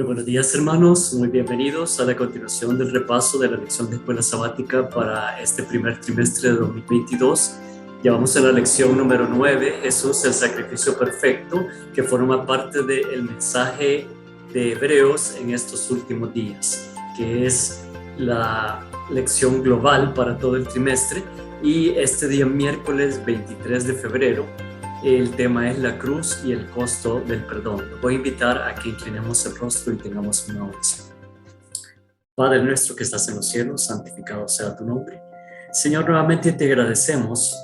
Muy buenos días, hermanos, muy bienvenidos a la continuación del repaso de la lección de escuela sabática para este primer trimestre de 2022. Ya vamos a la lección número 9, Jesús, el sacrificio perfecto, que forma parte del mensaje de Hebreos en estos últimos días, que es la lección global para todo el trimestre. Y este día miércoles 23 de febrero, el tema es la cruz y el costo del perdón. Los voy a invitar a que inclinemos el rostro y tengamos una oración. Padre nuestro que estás en los cielos, santificado sea tu nombre. Señor, nuevamente te agradecemos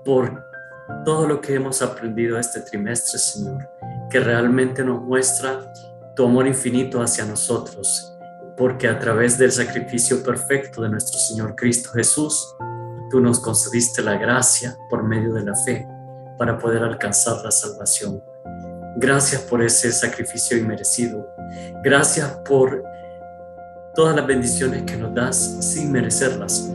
por todo lo que hemos aprendido este trimestre, Señor, que realmente nos muestra tu amor infinito hacia nosotros, porque a través del sacrificio perfecto de nuestro Señor Cristo Jesús, tú nos concediste la gracia por medio de la fe para poder alcanzar la salvación. Gracias por ese sacrificio inmerecido. Gracias por todas las bendiciones que nos das sin merecerlas.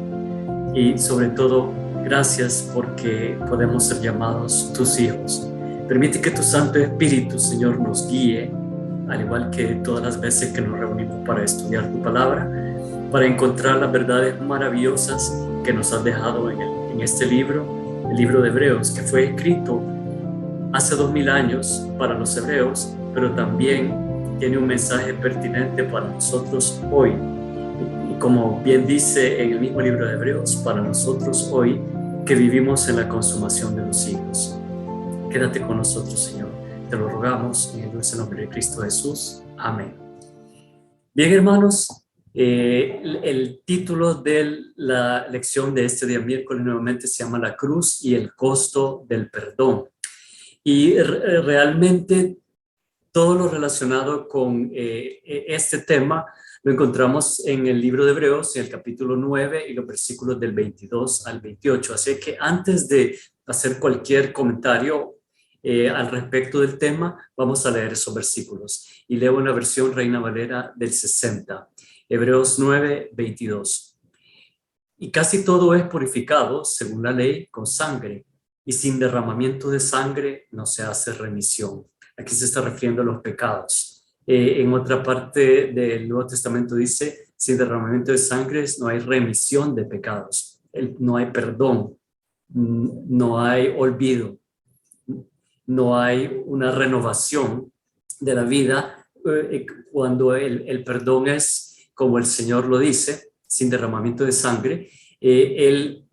Y sobre todo, gracias porque podemos ser llamados tus hijos. Permite que tu Santo Espíritu, Señor, nos guíe, al igual que todas las veces que nos reunimos para estudiar tu palabra, para encontrar las verdades maravillosas que nos has dejado en este libro, el libro de Hebreos, que fue escrito hace 2000 años para los hebreos, pero también tiene un mensaje pertinente para nosotros hoy. Y como bien dice en el mismo libro de Hebreos, para nosotros hoy que vivimos en la consumación de los siglos. Quédate con nosotros, Señor. Te lo rogamos en el dulce nombre de Cristo Jesús. Amén. Bien, hermanos, el título de la lección de este día miércoles nuevamente se llama La cruz y el costo del perdón. Y realmente todo lo relacionado con este tema lo encontramos en el libro de Hebreos, en el capítulo 9 y los versículos del 22 al 28. Así que antes de hacer cualquier comentario al respecto del tema, vamos a leer esos versículos. Y leo una versión Reina Valera del 60. Hebreos 9, 22. Y casi todo es purificado, según la ley, con sangre, y sin derramamiento de sangre no se hace remisión. Aquí se está refiriendo a los pecados. En otra parte del Nuevo Testamento dice, sin derramamiento de sangre no hay remisión de pecados, no hay perdón, no hay olvido, no hay una renovación de la vida cuando el perdón es, como el Señor lo dice, sin derramamiento de sangre. Él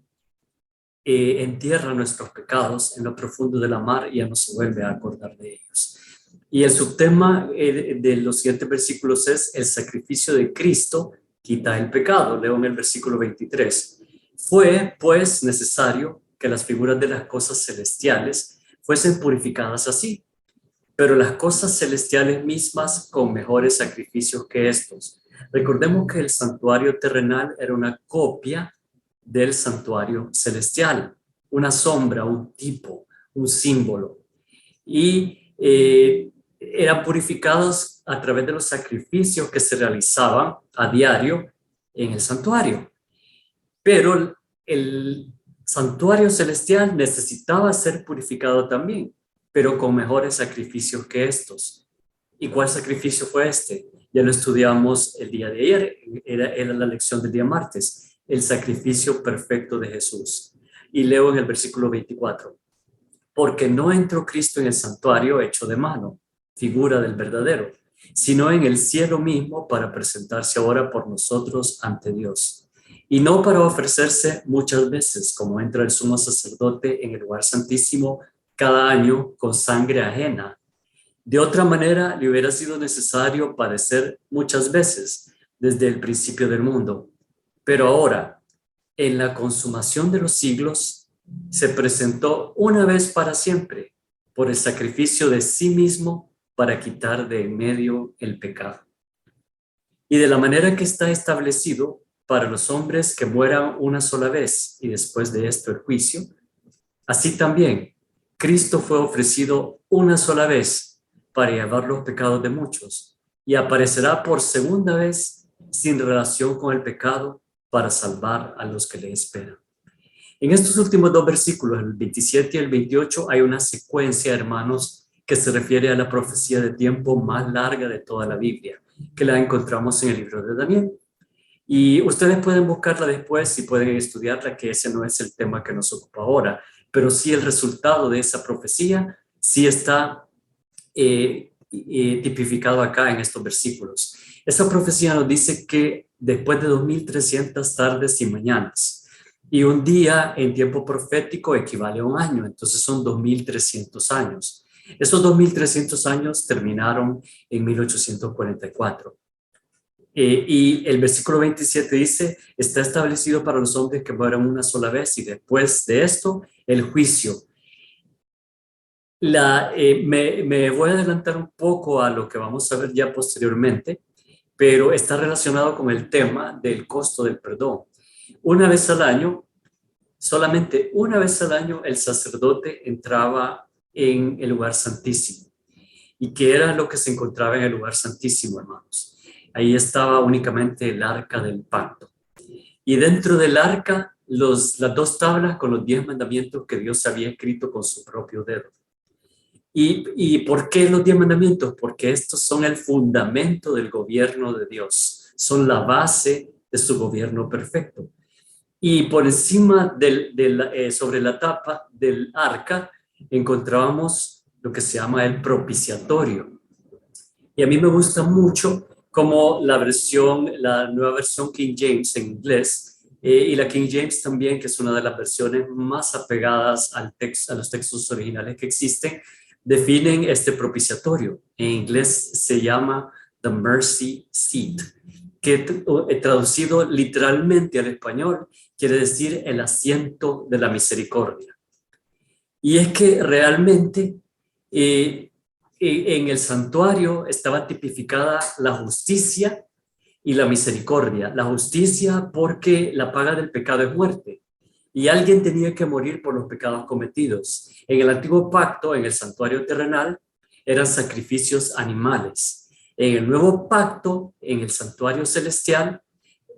entierra nuestros pecados en lo profundo de la mar y ya no se vuelve a acordar de ellos. Y el subtema de los siguientes versículos es: el sacrificio de Cristo quita el pecado. Leo en el versículo 23. Fue pues necesario que las figuras de las cosas celestiales fuesen purificadas así, pero las cosas celestiales mismas con mejores sacrificios que estos. Recordemos que el santuario terrenal era una copia del santuario celestial, una sombra, un tipo, un símbolo. Y eran purificados a través de los sacrificios que se realizaban a diario en el santuario. Pero el santuario celestial necesitaba ser purificado también, pero con mejores sacrificios que estos. ¿Y cuál sacrificio fue este? Ya lo estudiamos el día de ayer, era la lección del día martes, el sacrificio perfecto de Jesús. Y leo en el versículo 24, porque no entró Cristo en el santuario hecho de mano, figura del verdadero, sino en el cielo mismo para presentarse ahora por nosotros ante Dios. Y no para ofrecerse muchas veces, como entra el sumo sacerdote en el lugar santísimo cada año con sangre ajena. De otra manera, le hubiera sido necesario padecer muchas veces desde el principio del mundo. Pero ahora, en la consumación de los siglos, se presentó una vez para siempre por el sacrificio de sí mismo para quitar de en medio el pecado. Y de la manera que está establecido para los hombres que mueran una sola vez y después de esto el juicio, así también Cristo fue ofrecido una sola vez para llevar los pecados de muchos y aparecerá por segunda vez sin relación con el pecado para salvar a los que le esperan. En estos últimos dos versículos, el 27 y el 28, hay una secuencia, hermanos, que se refiere a la profecía de tiempo más larga de toda la Biblia. que la encontramos en el libro de Daniel. Y ustedes pueden buscarla después y pueden estudiarla, que ese no es el tema que nos ocupa ahora, pero sí el resultado de esa profecía sí está tipificado acá en estos versículos. Esa profecía nos dice que después de 2300 tardes y mañanas, y un día en tiempo profético equivale a un año, entonces son 2300 años. Esos 2300 años terminaron en 1844. Y el versículo 27 dice, está establecido para los hombres que mueran una sola vez y después de esto el juicio. Me voy a adelantar un poco a lo que vamos a ver ya posteriormente, pero está relacionado con el tema del costo del perdón. Una vez al año, solamente una vez al año, el sacerdote entraba en el lugar santísimo. ¿Y qué era lo que se encontraba en el lugar santísimo, hermanos? Ahí estaba únicamente el arca del pacto. Y dentro del arca, las dos tablas con los 10 mandamientos que Dios había escrito con su propio dedo. ¿Y por qué los 10 mandamientos? Porque estos son el fundamento del gobierno de Dios, son la base de su gobierno perfecto. Y por encima sobre la tapa del arca encontrábamos lo que se llama el propiciatorio. Y a mí me gusta mucho como la nueva versión King James en inglés, y la King James también, que es una de las versiones más apegadas a los textos originales que existen, definen este propiciatorio. En inglés se llama the mercy seat, que traducido literalmente al español quiere decir el asiento de la misericordia. Y es que realmente en el santuario estaba tipificada la justicia y la misericordia. La justicia porque la paga del pecado es muerte y alguien tenía que morir por los pecados cometidos. En el antiguo pacto, en el santuario terrenal, eran sacrificios animales. En el nuevo pacto, en el santuario celestial,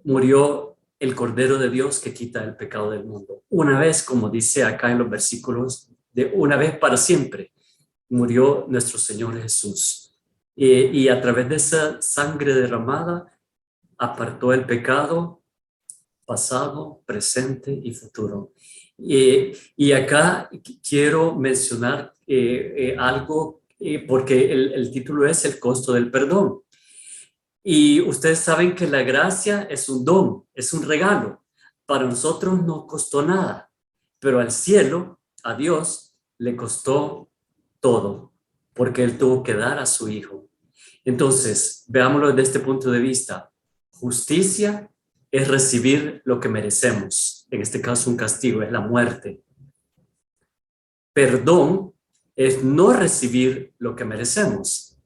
murió el Cordero de Dios que quita el pecado del mundo. Una vez, como dice acá en los versículos, de una vez para siempre, murió nuestro Señor Jesús. Y a través de esa sangre derramada, apartó el pecado pasado, presente y futuro. Y acá quiero mencionar algo, porque el título es El costo del perdón. Y ustedes saben que la gracia es un don, es un regalo. Para nosotros no costó nada, pero al cielo, a Dios, le costó todo, porque Él tuvo que dar a su Hijo. Entonces, veámoslo desde este punto de vista. Justicia es recibir lo que merecemos. En este caso, un castigo, es la muerte. Perdón es no recibir lo que merecemos.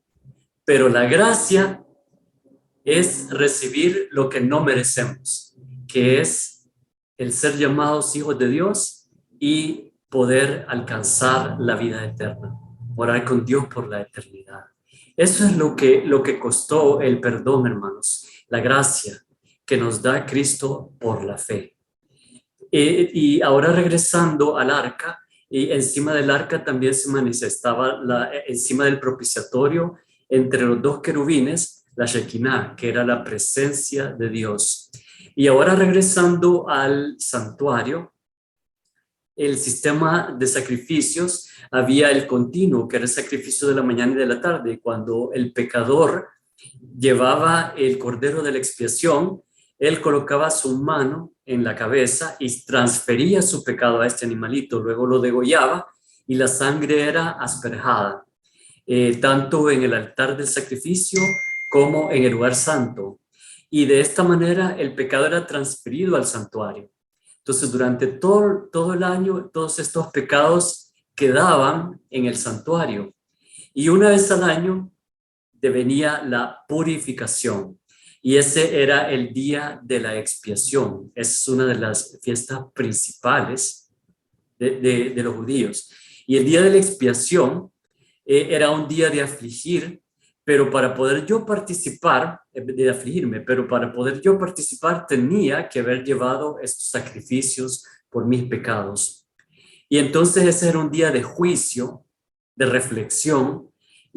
Pero la gracia es recibir lo que no merecemos, que es el ser llamados hijos de Dios y poder alcanzar la vida eterna, morar con Dios por la eternidad. Eso es lo que costó el perdón, hermanos, la gracia que nos da Cristo por la fe. Y ahora regresando al arca, y encima del arca también se manifestaba encima del propiciatorio, entre los dos querubines, la Shekinah, que era la presencia de Dios. Y ahora regresando al santuario, el sistema de sacrificios, había el continuo, que era el sacrificio de la mañana y de la tarde. Cuando el pecador llevaba el cordero de la expiación, él colocaba su mano en la cabeza y transfería su pecado a este animalito, luego lo degollaba y la sangre era asperjada, tanto en el altar del sacrificio como en el lugar santo. Y de esta manera el pecado era transferido al santuario. Entonces, durante todo el año, todos estos pecados quedaban en el santuario. Y una vez al año venía la purificación. Y ese era el día de la expiación. Es una de las fiestas principales de los judíos. Y el día de la expiación era un día de afligir, pero para poder yo participar, de afligirme, pero para poder yo participar tenía que haber llevado estos sacrificios por mis pecados. Y entonces ese era un día de juicio, de reflexión,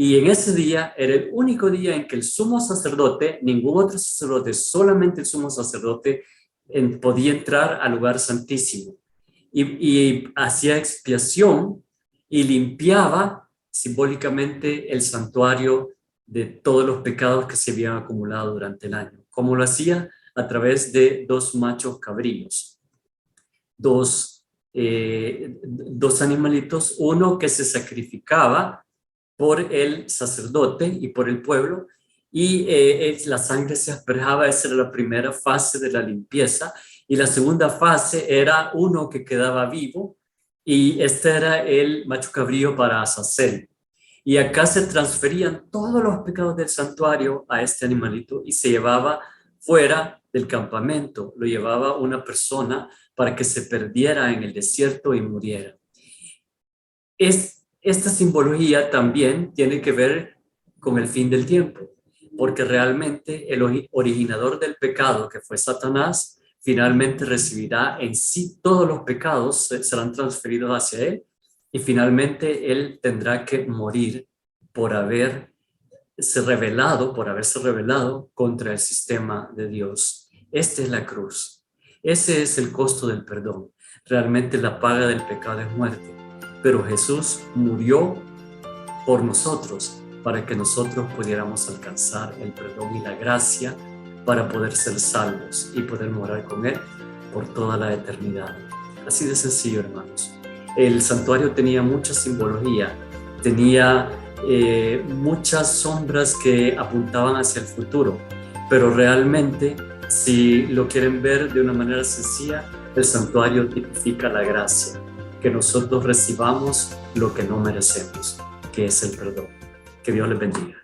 Y en ese día era el único día en que el sumo sacerdote, ningún otro sacerdote, solamente el sumo sacerdote podía entrar al lugar santísimo. Y hacía expiación y limpiaba simbólicamente el santuario de todos los pecados que se habían acumulado durante el año. ¿Cómo lo hacía? A través de dos machos cabríos, dos animalitos, uno que se sacrificaba por el sacerdote y por el pueblo, y la sangre se asperjaba. Esa era la primera fase de la limpieza, y la segunda fase era uno que quedaba vivo, y este era el macho cabrío para Azazel. Y acá se transferían todos los pecados del santuario a este animalito y se llevaba fuera del campamento, lo llevaba una persona para que se perdiera en el desierto y muriera. Esta simbología también tiene que ver con el fin del tiempo, porque realmente el originador del pecado, que fue Satanás, finalmente recibirá en sí todos los pecados, serán transferidos hacia él, y finalmente él tendrá que morir por haberse rebelado contra el sistema de Dios. Esta es la cruz. Ese es el costo del perdón. Realmente la paga del pecado es muerte, pero Jesús murió por nosotros para que nosotros pudiéramos alcanzar el perdón y la gracia para poder ser salvos y poder morar con Él por toda la eternidad. Así de sencillo, hermanos. El santuario tenía mucha simbología, tenía muchas sombras que apuntaban hacia el futuro, pero realmente, si lo quieren ver de una manera sencilla, el santuario tipifica la gracia, que nosotros recibamos lo que no merecemos, que es el perdón. Que Dios les bendiga.